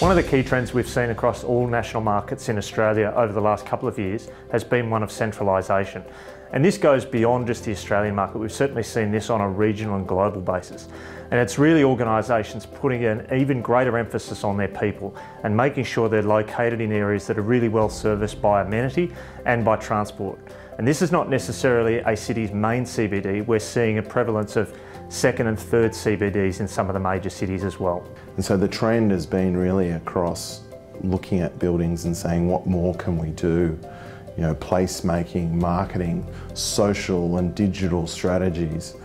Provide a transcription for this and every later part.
One of the key trends we've seen across all national markets in Australia over the last couple of years has been one of centralisation. And this goes beyond just the Australian market. We've certainly seen this on a regional and global basis. And it's really organisations putting an even greater emphasis on their people and making sure they're located in areas that are really well serviced by amenity and by transport. And this is not necessarily a city's main CBD. We're seeing a prevalence of second and third CBDs in some of the major cities as well. And so the trend has been really across looking at buildings and saying, what more can we do? You know, placemaking, marketing, social and digital strategies,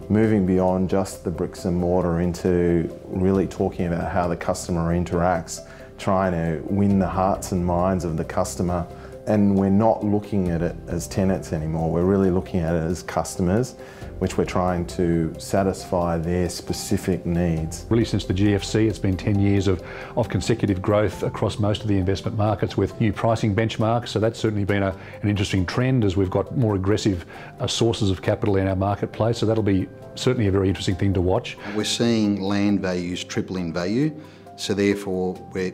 moving beyond just the bricks and mortar into really talking about how the customer interacts, trying to win the hearts and minds of the customer. And we're not looking at it as tenants anymore, we're really looking at it as customers, which we're trying to satisfy their specific needs. Really since the GFC, it's been 10 years of consecutive growth across most of the investment markets with new pricing benchmarks, so that's certainly been an interesting trend as we've got more aggressive sources of capital in our marketplace, so that'll be certainly a very interesting thing to watch. We're seeing land values triple in value, so therefore we're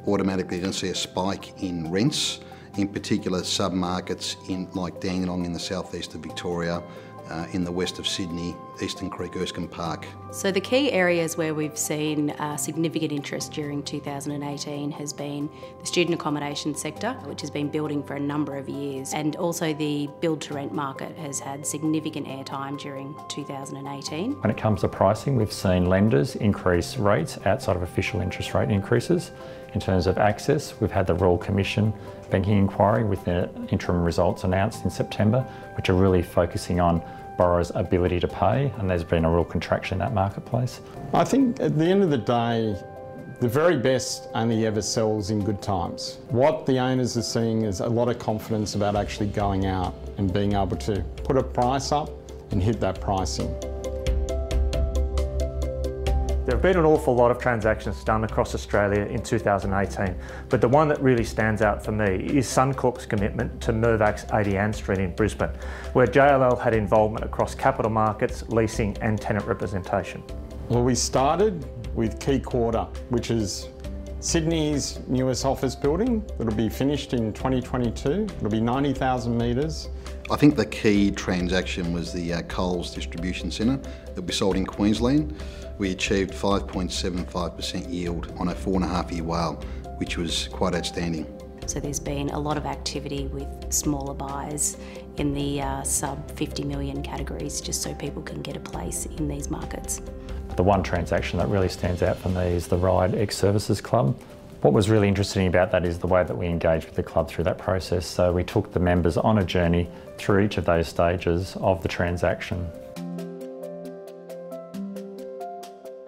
automatically going to see a spike in rents, in particular sub-markets like Dandenong in the southeast of Victoria, in the west of Sydney, Eastern Creek, Erskine Park. So the key areas where we've seen significant interest during 2018 has been the student accommodation sector, which has been building for a number of years, and also the build-to-rent market has had significant airtime during 2018. When it comes to pricing, we've seen lenders increase rates outside of official interest rate increases. In terms of access, we've had the Royal Commission banking inquiry with the interim results announced in September, which are really focusing on borrowers' ability to pay, and there's been a real contraction in that marketplace. I think at the end of the day, the very best only ever sells in good times. What the owners are seeing is a lot of confidence about actually going out and being able to put a price up and hit that pricing. There have been an awful lot of transactions done across Australia in 2018, but the one that really stands out for me is Suncorp's commitment to Mirvac's 80 Ann Street in Brisbane, where JLL had involvement across capital markets, leasing and tenant representation. Well, we started with Key Quarter, which is Sydney's newest office building. It'll be finished in 2022. It'll be 90,000 metres. I think the key transaction was the Coles Distribution Centre that we sold in Queensland. We achieved 5.75% yield on a 4.5-year WALE, which was quite outstanding. So there's been a lot of activity with smaller buyers in the sub 50 million categories, just so people can get a place in these markets. The one transaction that really stands out for me is the Ride Ex-Services Club. What was really interesting about that is the way that we engaged with the club through that process. So we took the members on a journey through each of those stages of the transaction.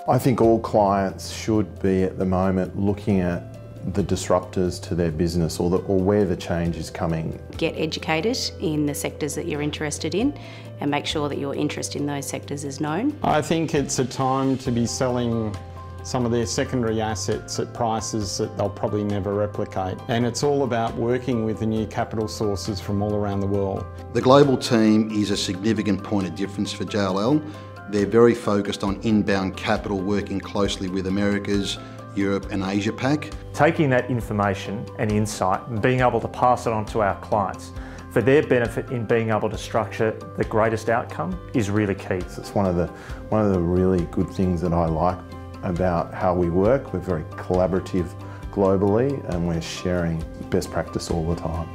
I think all clients should be at the moment looking at the disruptors to their business or where the change is coming. Get educated in the sectors that you're interested in and make sure that your interest in those sectors is known. I think it's a time to be selling some of their secondary assets at prices that they'll probably never replicate. And it's all about working with the new capital sources from all around the world. The global team is a significant point of difference for JLL. They're very focused on inbound capital, working closely with Americas, Europe and Asia Pac. Taking that information and insight and being able to pass it on to our clients for their benefit in being able to structure the greatest outcome is really key. It's one of the really good things that I like about how we work. We're very collaborative globally and we're sharing best practice all the time.